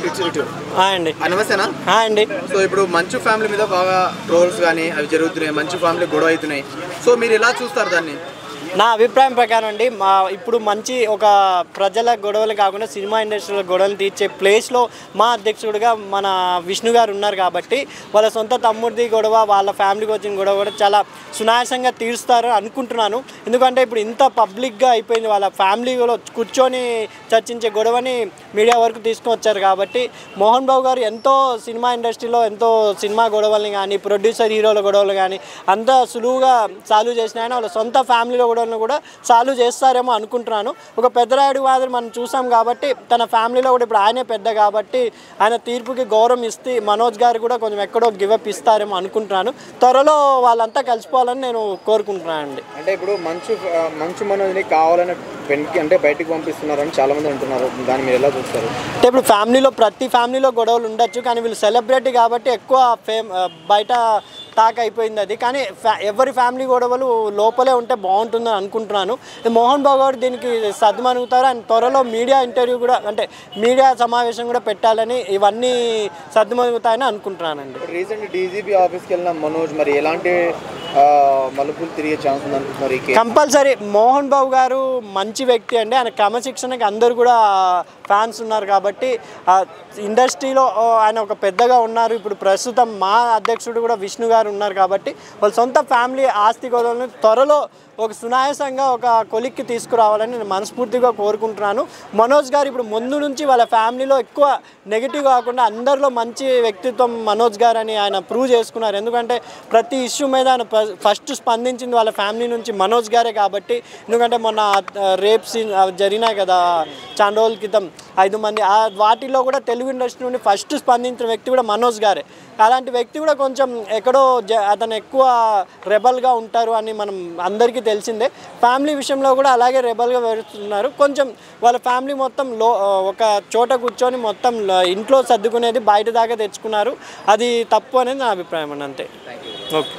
అండి నమస్తేనా అండి. సో ఇప్పుడు మంచు ఫ్యామిలీ మీద బాగా ట్రోల్స్ కానీ అవి జరుగుతున్నాయి, మంచు ఫ్యామిలీ గొడవ అవుతున్నాయి. సో మీరు ఎలా చూస్తారు దాన్ని? నా అభిప్రాయం ప్రకారం అండి, ఇప్పుడు మంచి ఒక ప్రజల గొడవలు కాకుండా సినిమా ఇండస్ట్రీలో గొడవలు తీర్చే ప్లేస్లో మా అధ్యక్షుడిగా మన విష్ణు గారు ఉన్నారు కాబట్టి వాళ్ళ సొంత తమ్ముడిది గొడవ, వాళ్ళ ఫ్యామిలీకి వచ్చిన గొడవ కూడా చాలా సునాయాసంగా తీరుస్తారు అనుకుంటున్నాను. ఎందుకంటే ఇప్పుడు ఇంత పబ్లిక్గా అయిపోయింది, వాళ్ళ ఫ్యామిలీలో కూర్చొని చర్చించే గొడవని మీడియా వరకు తీసుకువచ్చారు కాబట్టి మోహన్ బాబు గారు ఎంతో సినిమా ఇండస్ట్రీలో ఎంతో సినిమా గొడవల్ని కానీ ప్రొడ్యూసర్ హీరోల గొడవలు కానీ అంత సులువుగా సాల్వ్ చేసిన ఆయన వాళ్ళ సొంత ఫ్యామిలీలో కూడా సాల్వ్ చేస్తారేమో అనుకుంటున్నాను. ఒక పెద్దరాయుడు మాదిరి మనం చూసాం కాబట్టి తన ఫ్యామిలీలో కూడా ఇప్పుడు ఆయనే పెద్ద కాబట్టి ఆయన తీర్పుకి గౌరవం ఇస్తే మనోజ్ గారు కూడా కొంచెం ఎక్కడో గివప్ ఇస్తారేమో అనుకుంటున్నాను. త్వరలో వాళ్ళంతా కలిసిపోవాలని నేను కోరుకుంటున్నాను అండి. అంటే ఇప్పుడు మంచు మనోజ్ని కావాలని అంటే బయటికి పంపిస్తున్నారని చాలా మంది అంటున్నారు, దాన్ని మీరు ఎలా చూస్తారు? అంటే ఇప్పుడు ప్రతి ఫ్యామిలీలో గొడవలు ఉండొచ్చు, కానీ వీళ్ళు సెలబ్రిటీ కాబట్టి ఎక్కువ బయట టాక్ అయిపోయింది అది. కానీ ఎవరి ఫ్యామిలీ గొడవలు లోపలే ఉంటే బాగుంటుందని అనుకుంటున్నాను. మోహన్ బాబు గారు దీనికి సద్మనుగుతారు. అండ్ త్వరలో మీడియా ఇంటర్వ్యూ కూడా అంటే మీడియా సమావేశం కూడా పెట్టాలని ఇవన్నీ సద్మనుగుతాయని అనుకుంటున్నానండి. రీసెంట్ డీజీపీ ఆఫీస్కి వెళ్ళిన మనోజ్ మరి ఎలాంటి మలుపులు తిరిగే ఛాన్స్ ఉంది అనుకుంటున్నారు? కంపల్సరీ మోహన్ బాబు గారు మంచి వ్యక్తి అండి. ఆయన క్రమశిక్షణకి అందరూ కూడా ఫ్యాన్స్ ఉన్నారు కాబట్టి ఇండస్ట్రీలో ఆయన ఒక పెద్దగా ఉన్నారు. ఇప్పుడు ప్రస్తుతం మా అధ్యక్షుడు కూడా విష్ణు గారు ఉన్నారు కాబట్టి వాళ్ళ సొంత ఫ్యామిలీ ఆస్తి గొడవలను త్వరలో ఒక సునాయాసంగా ఒక కొలిక్కి తీసుకురావాలని నేను మనస్ఫూర్తిగా కోరుకుంటున్నాను. మనోజ్ గారు ఇప్పుడు ముందు నుంచి వాళ్ళ ఫ్యామిలీలో ఎక్కువ నెగిటివ్ కాకుండా అందరిలో మంచి వ్యక్తిత్వం మనోజ్ గారు అని ఆయన ప్రూవ్ చేసుకున్నారు. ఎందుకంటే ప్రతి ఇష్యూ మీద ఆయన ఫస్ట్ స్పందించింది వాళ్ళ ఫ్యామిలీ నుంచి మనోజ్ గారే కాబట్టి. ఎందుకంటే మొన్న రేప్ సీన్ జరిగినాయి కదా చాలా రోజుల క్రితం 5 మంది, వాటిల్లో కూడా తెలుగు ఇండస్ట్రీ నుండి ఫస్ట్ స్పందించిన వ్యక్తి కూడా మనోజ్ గారే. అలాంటి వ్యక్తి కూడా కొంచెం ఎక్కడో అతను ఎక్కువ రెబల్గా ఉంటారు అని మనం అందరికీ తెలిసిందే. ఫ్యామిలీ విషయంలో కూడా అలాగే రెబల్గా వెళ్తున్నారు. కొంచెం వాళ్ళ ఫ్యామిలీ మొత్తం ఒక చోట కూర్చొని మొత్తం ఇంట్లో సర్దుకునేది బయట దాకా తెచ్చుకున్నారు. అది తప్పు అనేది నా అభిప్రాయం అండి. అంతే. ఓకే.